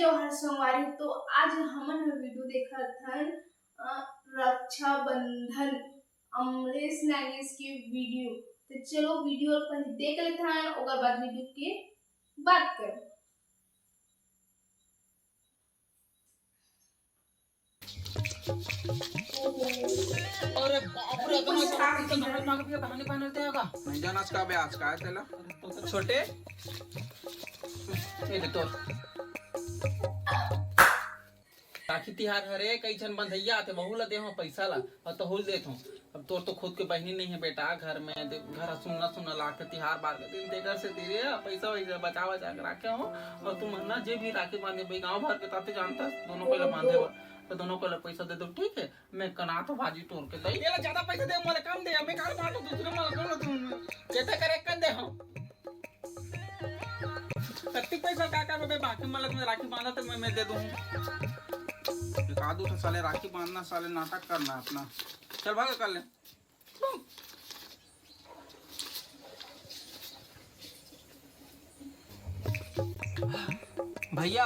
जोहार संगवारी। तो आज हमन वीडियो देखा था रक्षाबंधन अमरीश नागेश की वीडियो। तो चलो वीडियो पहले देख लेते हैं और बाद वीडियो के बात करें। अरे बाप रे कहानी बनते होगा नहीं जाना का बे आज काय त्याला छोटे ये तो राखी तिहार हरे कई जन बंधैया आते बहु ला देहो पैसा ला और तो हुल देत हूं। अब तोर तो खुद के बहनी नहीं है बेटा घर में घर सुनना सुनना ला के तिहार बार के दिन देकर से तेरे पैसा वैसा बचा बचा के रखे हो। और तुम ना जे भी राखी बांधे भाई गांव भर के ताते जानता दोनों को बांधे तो दोनों को पैसा दे दो ठीक है। मैं कना तो भाजी तोड़ के दई ये ज्यादा पैसा दे मोले कम दे मैं काल बांटू दूसरे में कौन तुम कैसे करे कर दे हम कत्ती पैसा का कर बे बाकी मतलब में राखी बांधा तो मैं दे दूं। एक उठा साले राखी बांधना साले नाटक करना अपना चल भाग कर ले। भैया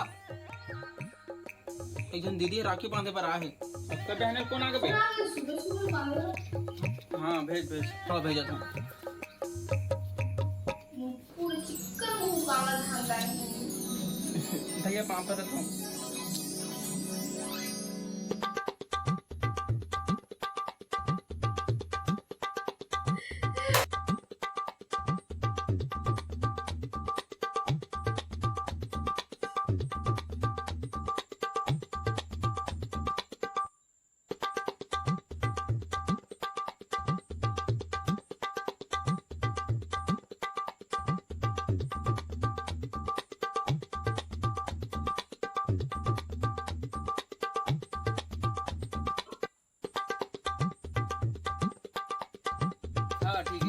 एक जन दीदी राखी बांधे पर आए उसका बहन कौन आ गए हाँ भेज भेज थोड़ा भेजा था भैया पापा रखता हूँ।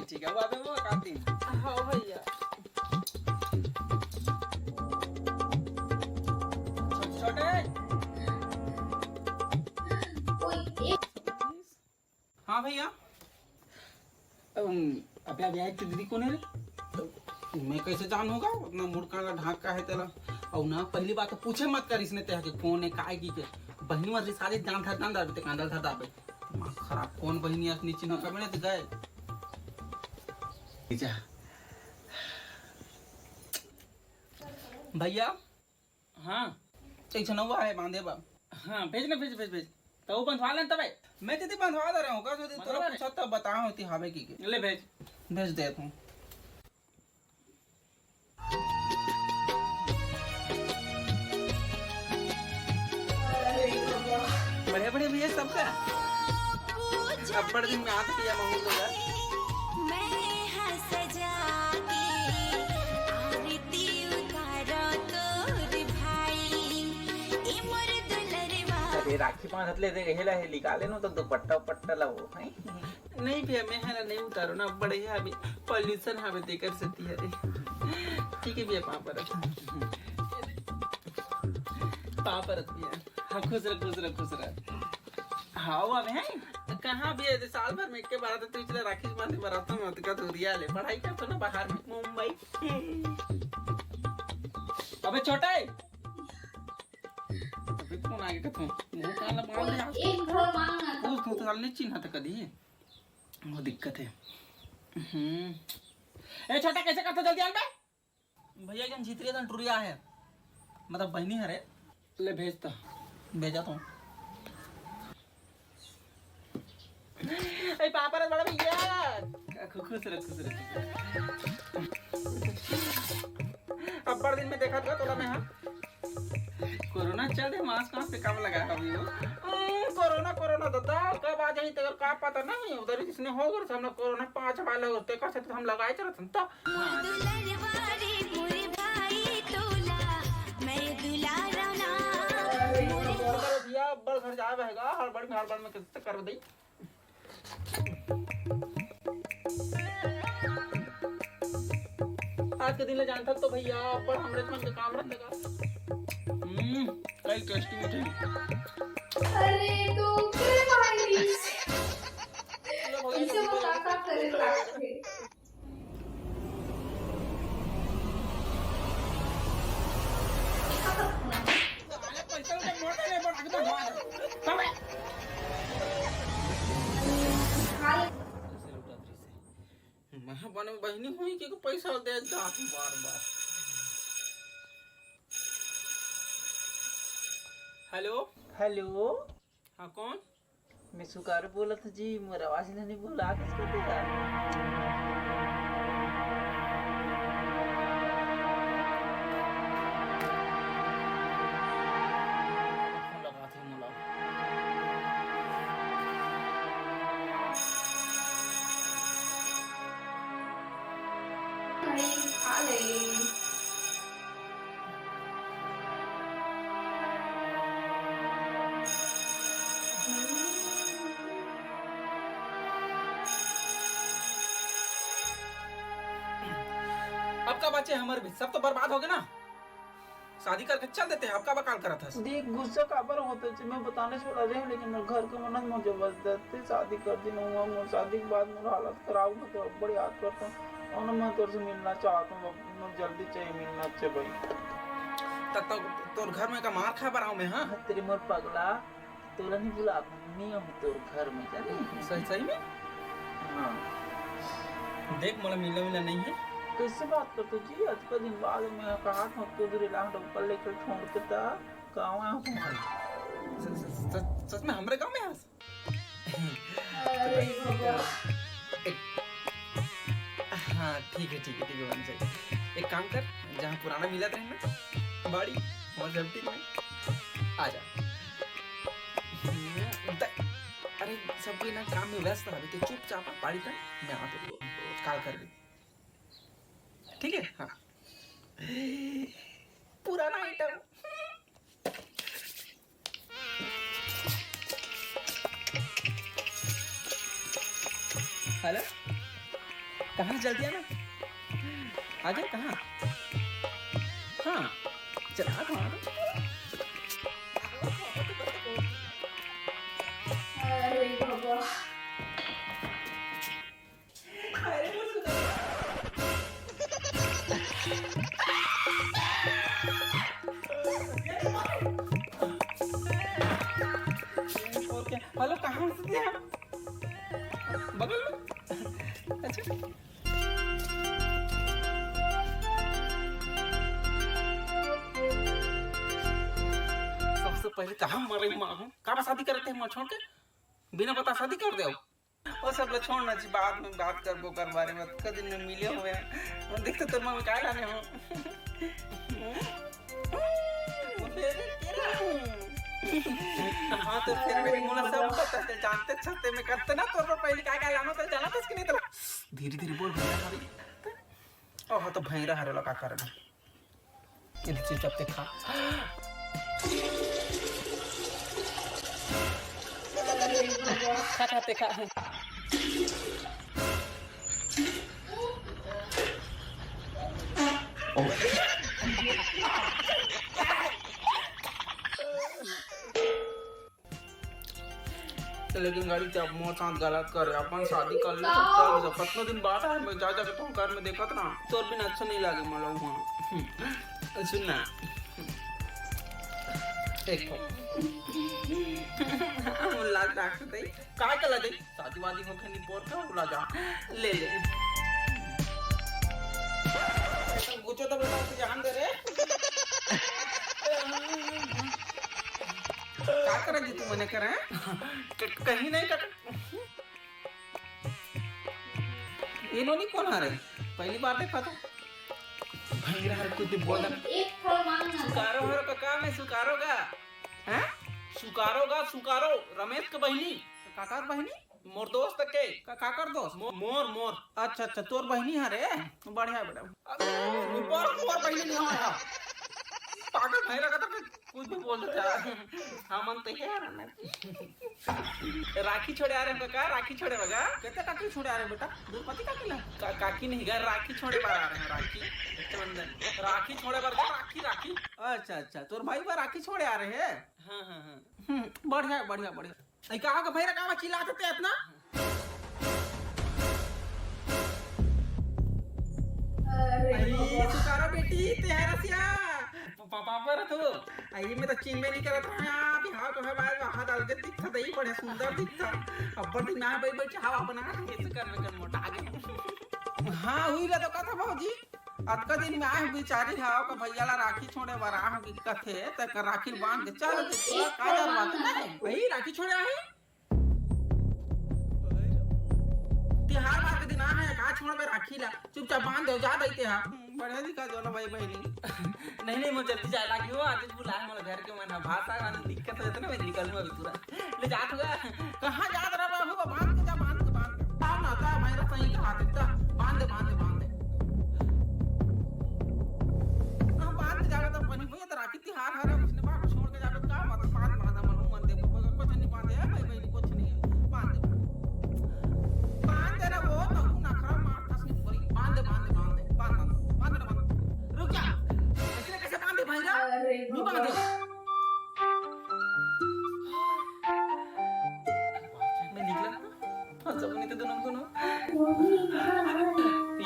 ठीक है वो अबे वो काटी हाँ भैया छोटे हाँ भैया अबे अबे आई दीदी कौन है रे मैं कैसे जान होगा उतना मुड़का ला ढाक का है तेरा। और ना पहली बात तो पूछे मत कर इसने तेरा के कौन है काय की के बहनी मत सारे जान था जान दाबे ते कांदल था दाबे मां खराब कौन बहनी असनी चिन्ह का मैंने तो गए भैया हाँ टेंशन हुआ है बांधे बा हाँ भेज ना भेज भेज भेज तो वो बंधवा लें तबे मैं दीदी बंधवा दे रहा हूँ का जो तोरा पूछा तब बताओ होती हवे की के ले भेज भेज दे तू बड़े बड़े भैया सबका अब बड़े दिन में आते पिया महूल तो यार राखी बांधत ले दे हेला हे निकाले नो तो दुपट्टा उपट्टा ला वो है नहीं भैया मैं है ना नहीं उतारो ना बड़े है अभी पॉल्यूशन हमें देकर सती है ठीक है भैया पापा रख भैया हाँ खुश रह हाँ वो अबे है कहाँ भी है साल भर में के बार तो तू चले राखी बांधे बराता में तो का तू रिया ले पढ़ाई कर तो ना बाहर में मुंबई अबे छोटा है कौन आगे का तू वो काला बांध दे एक घर मांगना वो तो साल नहीं चिन्ह था कदी वो दिक्कत है। ए छोटा कैसे करता जल्दी आन बे भैया जन जीतरिया तन टुरिया है मतलब बहनी है रे ले भेजता भेजा तो ए पापा रे बड़ा भैया खुश रख अब बड़ दिन में देखा था तोला में हां कोरोना चल दे मास्क कहां पे काम लगा अभी वो कोरोना दादा कब आ जाई तेरे का पता नहीं उधर किसने हो गया हमने कोरोना 5 वाला होते कैसे तो हम लगाए चलत तो दुलरवारी पूरी भाई तोला मैं दुलारना भैया बड़ घर जावे हैगा हड़बड़ में कैसे कर दई आज के दिन ले जानता तो भैया बड़ हमरे मन के काम रख देगा कई टेस्टी मिठाई अरे तो क्या भाई इसे वो काका करे थे अपने बहनी हुई कि पैसा दे जा बार बार। हेलो हेलो, हाँ कौन? मैं सुकार बोला था जी, मोर आवाज नहीं बोला किसको देगा? फोन लगा थे मोला। भाई खा ले। अब का बचे हमारे भी सब तो बर्बाद हो गए ना। शादी करके चल देते हैं, अब का बकाल करा था। देख गुस्सा काबर होता है, मैं बताने छोड़ा रहे लेकिन मेरे घर के मनन मुझे जबरदस्ती शादी कर दी ना हुआ। मोर शादी के बाद मोर हालत खराब हो तो बड़ी याद करता हूँ और मैं तेरे से मिलना चाहता हूँ। मैं जल्दी चाहिए मिलना चाहिए भाई। तब तक तोर घर में का मार खा बराव में। हाँ तेरे मोर पगला तोला नहीं बुला, मैं हूँ तोर घर में जाने। सही सही में। हाँ देख मोला मिला मिला नहीं है। कैसे बात करते जी? आज का दिन बाद मैं कहा था तो दूर लाख ऊपर लेकर छोड़ के था गाँव आया तुम्हारे। सच में हमारे गांव में हंस। अरे भगवान। हाँ ठीक है बन जाए। एक काम कर, जहाँ पुराना मिला था ना बाड़ी और सेफ्टी में आ जा। अरे सब कोई ना काम में व्यस्त रहे तो चुपचाप बाड़ी का मैं आते कॉल कर ली। ठीक है हाँ। पुराना आइटम। हेलो कहाँ जल्दी आना। आ गए कहाँ? हाँ चला कहाँ? अरे भगवान। हेलो कहाँ से हैं? बगल में। अच्छा सबसे पहले कहाँ मरे माँ हूँ? कहाँ शादी करते हैं? छोड़ के बिना पता शादी कर दे। और सब लोग छोड़ना चाहिए, बाद में बात कर वो कर बारे में। कभी दिन में मिले हुए हैं देखते तो मैं क्या लाने हो। हाँ तो फिर मेरी मुला सब पता चल जानते छते में करते ना तो पहले क्या लाना तो जाना था कि नहीं। तो धीरे धीरे बोल भैया हमारी। ओह तो भैया हरे लगा करना ये चीज जब तक खा खाते खा। लेकिन गाड़ी जब मोर साथ गलत करे अपन शादी कर ले तो कितना दिन बाद है। मैं जा जाके तो घर में देखत ना तो बिना अच्छा नहीं लागे मला वहां। सुन ना एक मुल्ला डाक दे काय कला दे शादी वादी हो खनी पोर का उला जा ले ले तो गुचो तो बेटा से जान दे रे। क्या करे जी तू मने करे कहीं नहीं कर। इन्होंने कौन आ रहे पहली बार देखा था। भंगरा हर कुछ बोल एक फल मांगना। सुकारो हर का काम है। सुकारोगा हैं? सुकारोगा सुकारो रमेश के बहनी काकर बहनी मोर दोस्त के काकर दोस्त मोर मोर। अच्छा अच्छा तोर बहनी हरे बढ़िया बेटा। मोर बहनी नहीं हमारा पागल भाई लगा था कुछ भी बोल देता। हाँ मन तो यार राखी छोड़े आ रहे हैं का? राखी छोड़े बगा कहते काकी छोड़े आ रहे हैं बेटा? दुर्पति काकी ना काकी नहीं गए राखी छोड़े बार आ रहे हैं। राखी रक्षाबंधन राखी छोड़े बार राखी राखी। अच्छा अच्छा तोर भाई बार राखी छोड़े आ रहे हैं। हाँ हाँ हाँ बढ़िया बढ़िया बढ़िया। कहा का भाई रखा चिल्लाते थे इतना। सुकारा बेटी तेरा सिया पापा पर तो आई में तो चिंबे नहीं करत हां बिहार को है बाद हाथ डाल के दिखता दही बड़े सुंदर दिखता। अब दिन ना भाई चाहा बना कैसे करने कर मोटा आगे हाँ हुई ला तो कथा भौजी अतका दिन में आए बेचारी हाव का भैया ला राखी छोड़े बर आह की कथे तक राखी बांध के चल के तोरा का डर बात नहीं वही राखी छोड़े आहे तिहार बात के दिन आ है का छोड़ में राखी ला चुपचाप बांध दो जा दईते हां बढ़िया दिखा जो ना भाई बहनी नहीं मुझे जल्दी जाए लागी हो आज बुलाए मोला घर के मन भाषा आने दिक्कत होता ना मैं निकल में पूरा ले जात हुआ कहां जात रहा बाबू बांध के जा बांध के आओ ना ता मेरा सही का हाथ ता बांध दे हम बांध के जावे तो बनी भैया तो राखी तिहार हर उसने बाप छोड़ के जावे का मत बांध मन दे कुछ नहीं बांधे है भाई बहनी कुछ नहीं बांध दे ना वो तो ना खराब मार था नहीं पूरी बांध दे रुक जा ऐसे कैसे बांध दे भाई रा अरे नहीं बांध दे मैं निकला ना सब नहीं तो दोनों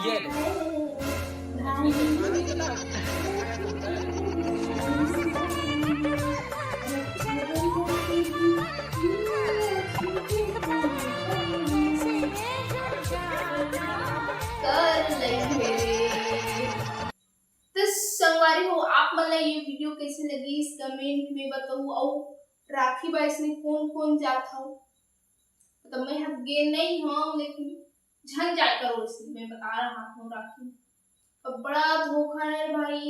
ये कर लेंगे। तो संगवारी हो आप मला ये वीडियो कैसे लगी इस कमेंट में बताओ और राखी बाईस में कौन कौन जाता हो मतलब मैं हाथ गे नहीं हूँ लेकिन झन जाए करो इसलिए मैं बता रहा हूँ राखी अब बड़ा धोखा है भाई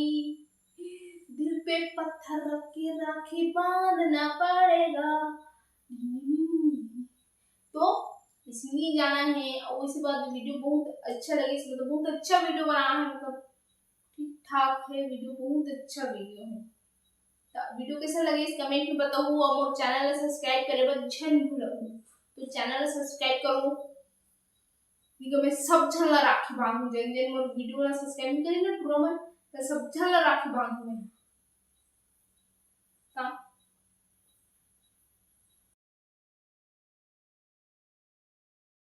दिल पे पत्थर रख के राखी बांधना पड़ेगा तो इसलिए जाना है और उसके बाद वीडियो बहुत अच्छा लगे इसलिए तो बहुत अच्छा वीडियो बनाना है मतलब ठीक ठाक है वीडियो बहुत अच्छा वीडियो है तो वीडियो कैसा लगे इस कमेंट में बताओ और मोर चैनल को सब्सक्राइब करे बस झन भूलो तो चैनल सब्सक्राइब करो निको मैं सब झन ला राखी बांधू जन जन मोर वीडियो ला सब्सक्राइब करी ना पूरा मैं सब झन ला राखी बांधू मैं हाँ